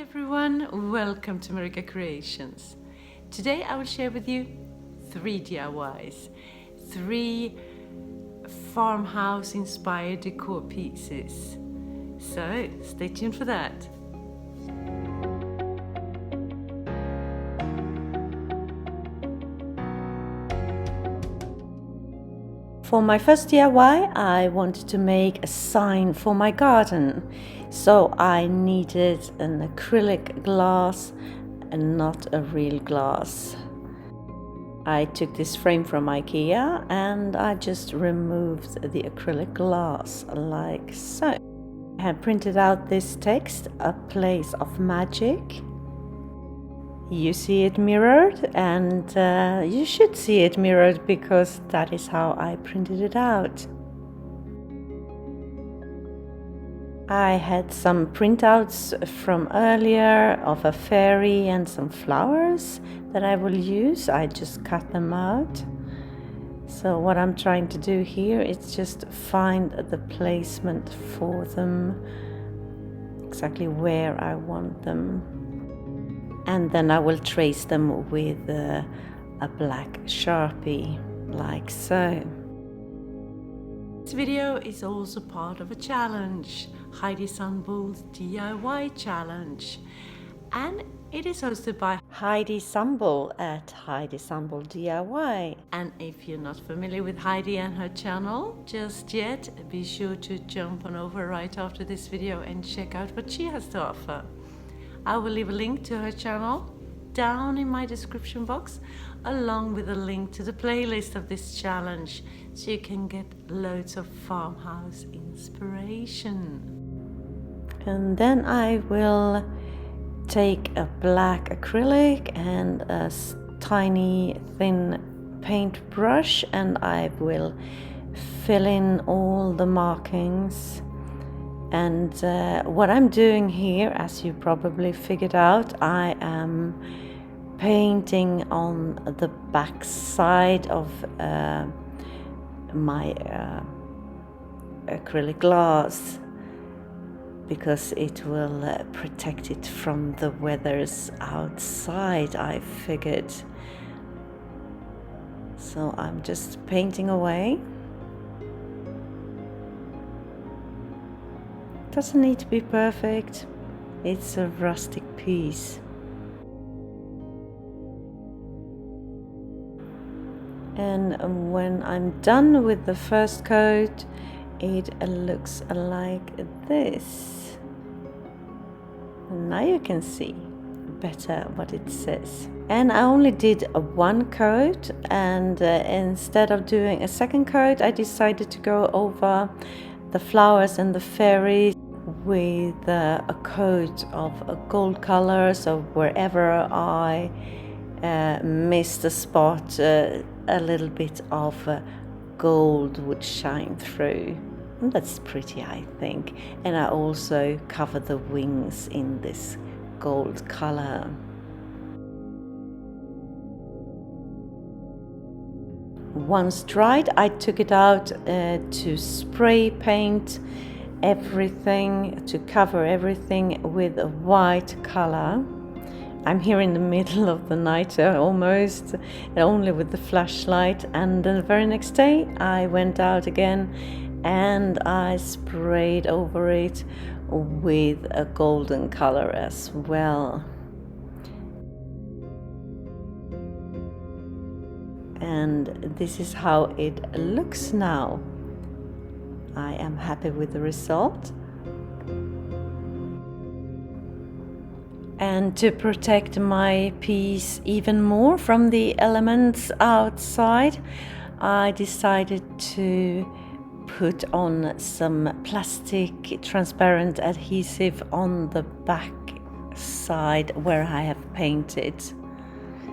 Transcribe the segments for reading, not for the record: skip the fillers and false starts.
everyone, welcome to MarikaCreations. Today I will share with you 3 DIYs, 3 farmhouse inspired decor pieces. So stay tuned for that. For my first DIY, I wanted to make a sign for my garden. So I needed an acrylic glass and not a real glass. I took this frame from IKEA and I just removed the acrylic glass like so. I have printed out this text, "A Place of Magic." You see it mirrored, and you should see it mirrored because that is how I printed it out. I had some printouts from earlier of a fairy and some flowers that I will use. I just cut them out. So what I'm trying to do here is just find the placement for them, exactly where I want them. And then I will trace them with a black Sharpie, like so. This video is also part of a challenge, Heidi Sonboul's DIY challenge. And it is hosted by Heidi Sonboul at Heidi Sonboul DIY. And if you're not familiar with Heidi and her channel just yet, be sure to jump on over right after this video and check out what she has to offer. I will leave a link to her channel down in my description box, along with a link to the playlist of this challenge, so you can get loads of farmhouse inspiration. And then I will take a black acrylic and a tiny thin paintbrush, and I will fill in all the markings. And what I'm doing here, as you probably figured out, I am painting on the back side of my acrylic glass, because it will protect it from the weathers outside, I figured. So I'm just painting away. Doesn't need to be perfect, it's a rustic piece. And when I'm done with the first coat, it looks like this. And now you can see better what it says. And I only did one coat, and instead of doing a second coat, I decided to go over the flowers and the fairies with a coat of a gold color, so wherever I missed a spot, a little bit of gold would shine through. And that's pretty, I think. And I also cover the wings in this gold color. Once dried, I took it out to spray paint everything, to cover everything with a white color. I'm here in the middle of the night almost, only with the flashlight, and the very next day I went out again and I sprayed over it with a golden color as well. And this is how it looks now. I am happy with the result. And to protect my piece even more from the elements outside, I decided to put on some plastic transparent adhesive on the back side where I have painted.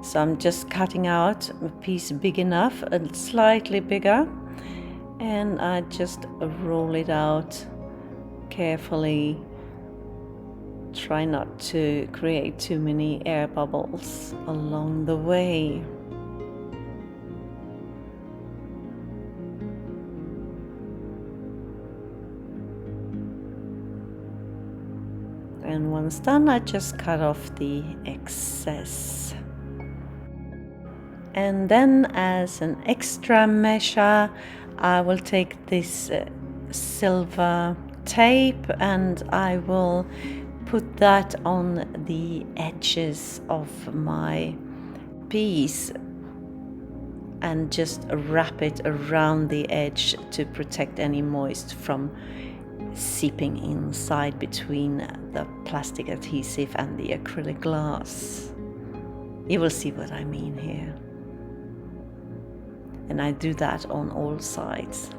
So I'm just cutting out a piece big enough, slightly bigger, and I just roll it out carefully. Try not to create too many air bubbles along the way. And once done, I just cut off the excess. And then as an extra measure, I will take this silver tape and I will put that on the edges of my piece and just wrap it around the edge to protect any moist from seeping inside between the plastic adhesive and the acrylic glass. You will see what I mean here. And I do that on all sides.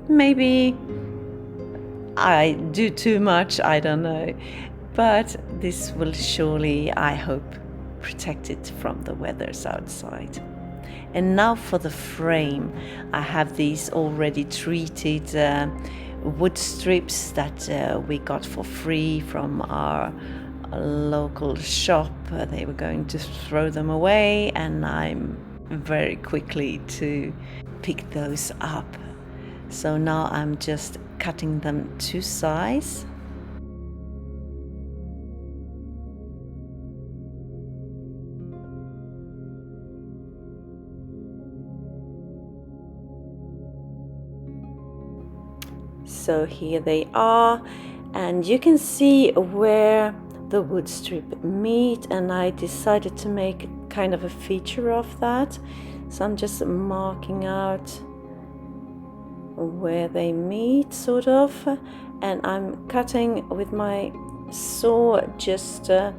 Maybe I do too much, I don't know. But this will surely, I hope, protect it from the weathers outside. And now for the frame. I have these already treated wood strips that we got for free from our local shop. They were going to throw them away and I'm very quickly to pick those up. So now I'm just cutting them to size. So here they are, and you can see where the wood strip meet, and I decided to make kind of a feature of that. So I'm just marking out where they meet, sort of, and I'm cutting with my saw just a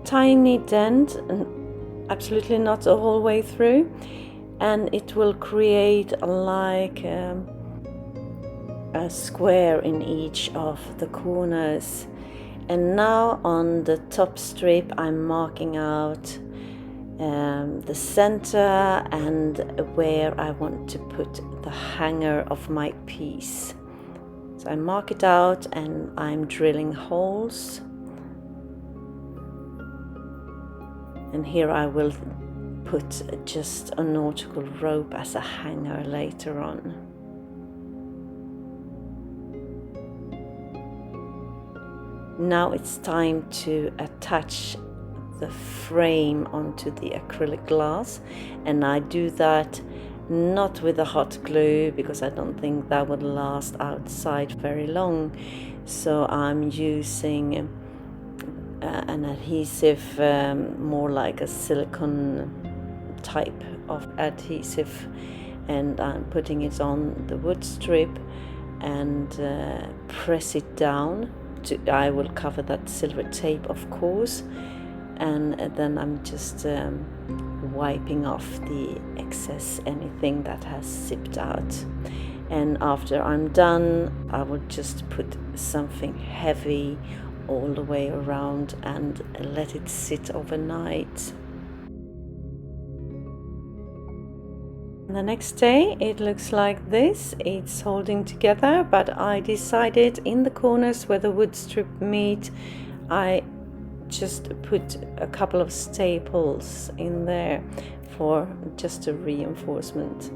tiny dent, and absolutely not the whole way through, and it will create like a square in each of the corners. And now on the top strip I'm marking out the center and where I want to put the hanger of my piece. So I mark it out and I'm drilling holes, and here I will put just a nautical rope as a hanger later on. Now it's time to attach the frame onto the acrylic glass, and I do that not with a hot glue because I don't think that would last outside very long. So I'm using an adhesive, more like a silicone type of adhesive, and I'm putting it on the wood strip and press it down. I will cover that silver tape, of course, and then I'm just wiping off the excess, anything that has seeped out. And after I'm done, I will just put something heavy all the way around and let it sit overnight. The next day it looks like this. It's holding together, but I decided in the corners where the wood strip meet, I just put a couple of staples in there for just a reinforcement.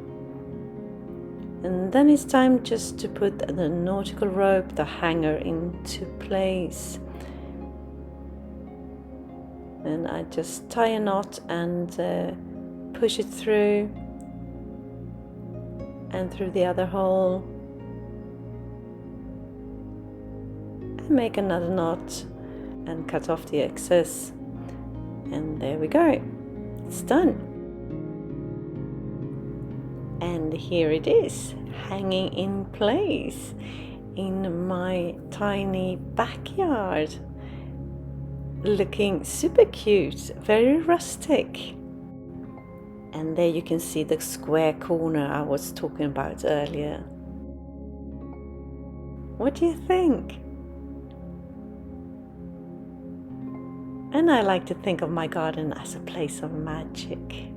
And then it's time just to put the nautical rope, the hanger, into place. And I just tie a knot and push it through and through the other hole, and make another knot and cut off the excess, and there we go, it's done. And here it is, hanging in place in my tiny backyard, looking super cute, very rustic. And there you can see the square corner I was talking about earlier. What do you think? And I like to think of my garden as a place of magic.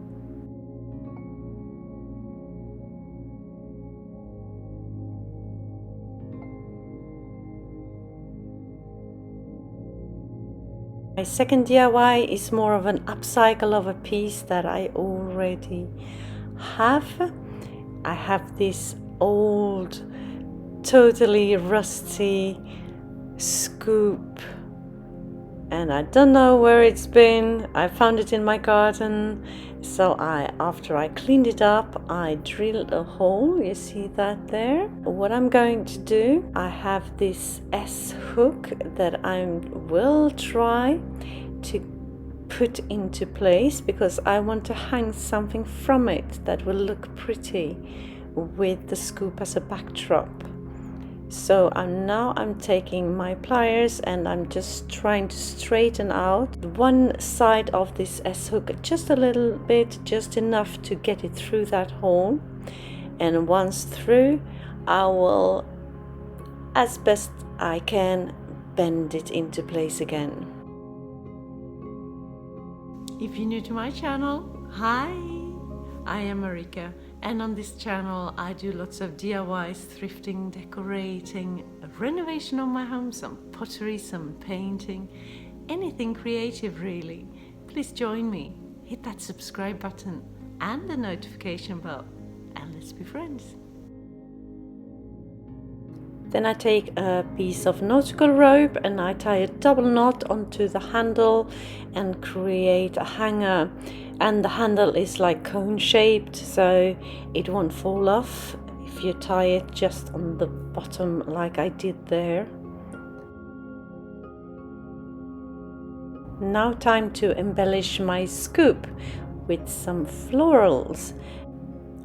My second DIY is more of an upcycle of a piece that I already have. I have this old totally rusty scoop, and I don't know where it's been. I found it in my garden, so after I cleaned it up, I drilled a hole. You see that there? What I'm going to do, I have this S hook that I will try to put into place, because I want to hang something from it that will look pretty with the scoop as a backdrop. So I'm taking my pliers and I'm just trying to straighten out one side of this S hook just a little bit, just enough to get it through that hole. And once through, I will, as best I can, bend it into place again. If you're new to my channel, hi! I am Marika, and on this channel I do lots of DIYs, thrifting, decorating, renovation of my home, some pottery, some painting, anything creative really. Please join me, hit that subscribe button and the notification bell, and let's be friends. Then I take a piece of nautical rope and I tie a double knot onto the handle and create a hanger. And the handle is like cone shaped, so it won't fall off if you tie it just on the bottom like I did there. Now time to embellish my scoop with some florals.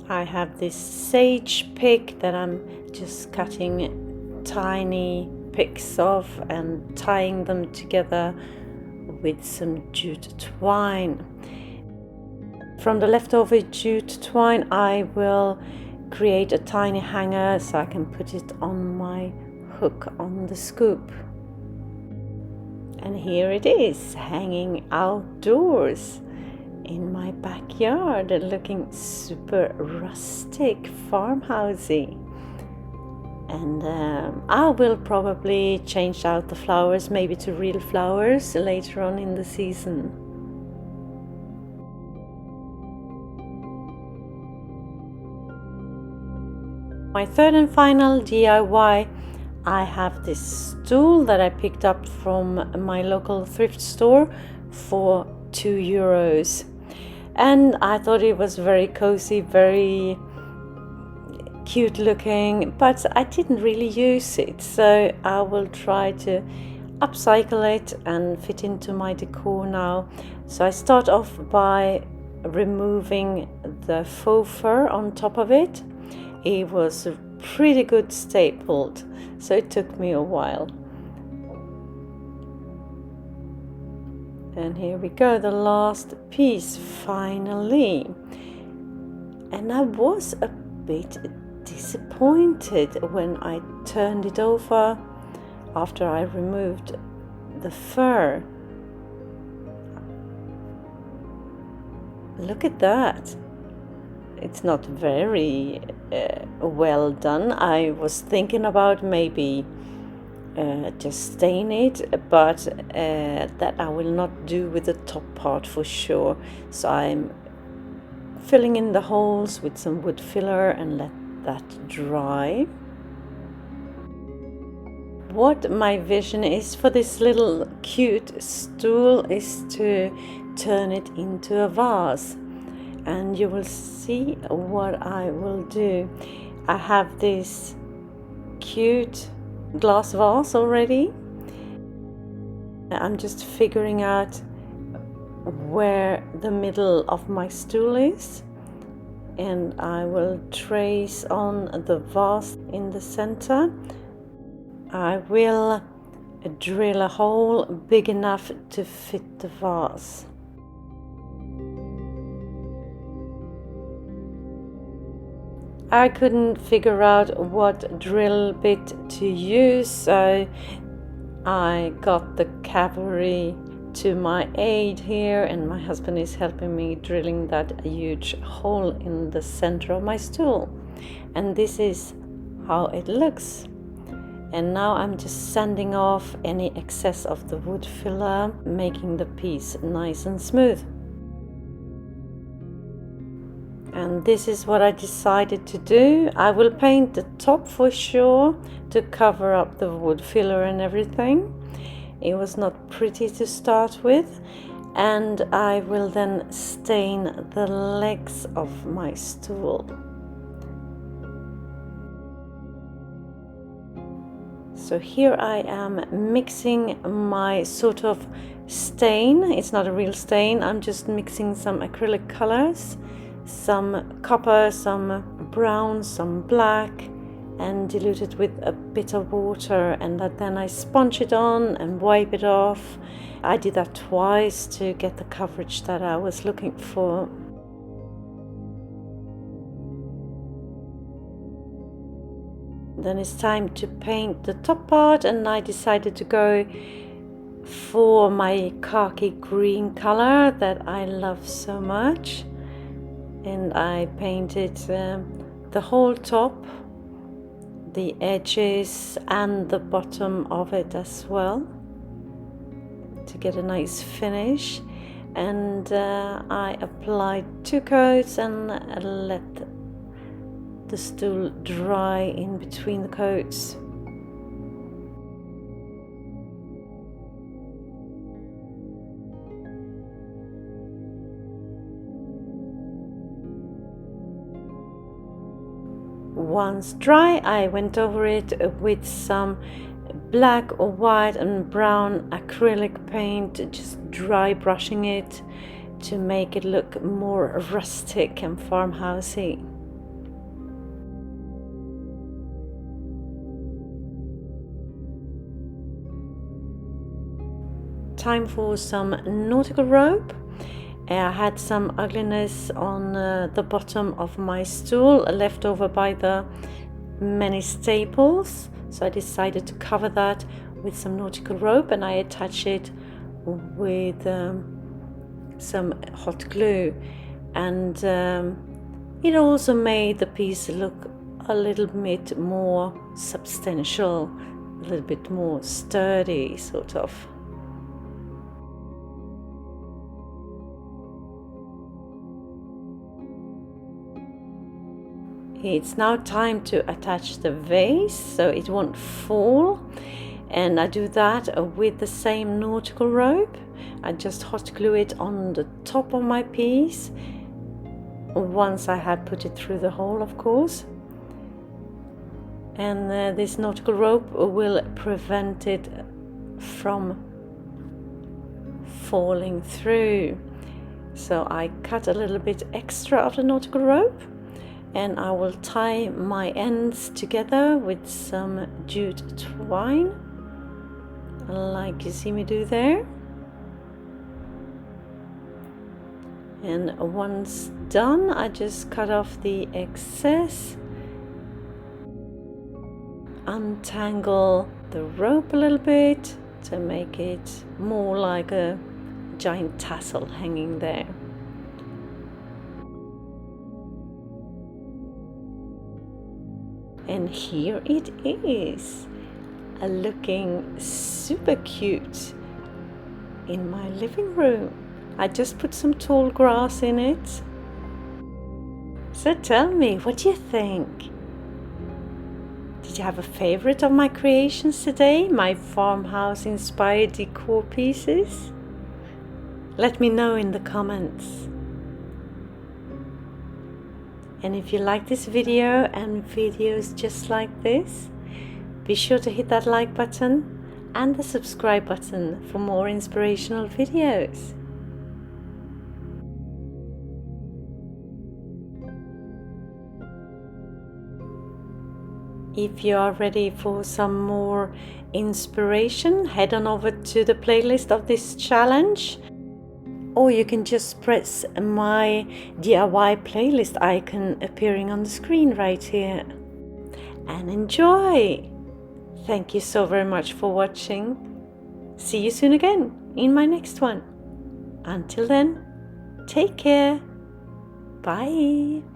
I have this sage pick that I'm just cutting tiny picks of and tying them together with some jute twine. From the leftover jute twine I will create a tiny hanger so I can put it on my hook on the scoop. And here it is, hanging outdoors in my backyard, looking super rustic, farmhousey. And I will probably change out the flowers, maybe to real flowers later on in the season. My third and final DIY, I have this stool that I picked up from my local thrift store for €2. And I thought it was very cozy, very cute looking, but I didn't really use it, so I will try to upcycle it and fit into my decor now. So I start off by removing the faux fur on top of it. It was pretty good stapled, so it took me a while. And here we go, the last piece finally. And I was a bit disappointed when I turned it over after I removed the fur. Look at that. It's not very well done. I was thinking about maybe just stain it, but that I will not do with the top part for sure. So I'm filling in the holes with some wood filler and let that dry. What my vision is for this little cute stool is to turn it into a vase, and you will see what I will do. I have this cute glass vase already. I'm just figuring out where the middle of my stool is, and I will trace on the vase in the center. I will drill a hole big enough to fit the vase. I couldn't figure out what drill bit to use, so I got the cavalry to my aid here, and my husband is helping me drilling that huge hole in the center of my stool. And this is how it looks. And now I'm just sanding off any excess of the wood filler, making the piece nice and smooth. And this is what I decided to do. I will paint the top for sure to cover up the wood filler and everything. It was not pretty to start with. And I will then stain the legs of my stool. So here I am mixing my sort of stain. It's not a real stain, I'm just mixing some acrylic colors, some copper, some brown, some black, and dilute it with a bit of water, and then I sponge it on and wipe it off. I did that twice to get the coverage that I was looking for. Then it's time to paint the top part, and I decided to go for my khaki green color that I love so much. And I painted the whole top, the edges and the bottom of it as well to get a nice finish. And I applied 2 coats and let the stool dry in between the coats. Once dry, I went over it with some black or white and brown acrylic paint, just dry brushing it to make it look more rustic and farmhousey. Time for some nautical rope. I had some ugliness on the bottom of my stool left over by the many staples, so I decided to cover that with some nautical rope, and I attach it with some hot glue, and it also made the piece look a little bit more substantial, a little bit more sturdy sort of. It's now time to attach the vase so it won't fall, and I do that with the same nautical rope. I just hot glue it on the top of my piece once I have put it through the hole, of course. And this nautical rope will prevent it from falling through. So I cut a little bit extra of the nautical rope, and I will tie my ends together with some jute twine, like you see me do there. And once done, I just cut off the excess, untangle the rope a little bit to make it more like a giant tassel hanging there. And here it is, looking super cute in my living room. I just put some tall grass in it. So tell me, what do you think? Did you have a favorite of my creations today? My farmhouse inspired decor pieces? Let me know in the comments. And if you like this video and videos just like this, be sure to hit that like button and the subscribe button for more inspirational videos. If you are ready for some more inspiration, head on over to the playlist of this challenge. Or you can just press my DIY playlist icon appearing on the screen right here. And enjoy! Thank you so very much for watching. See you soon again in my next one. Until then, take care. Bye!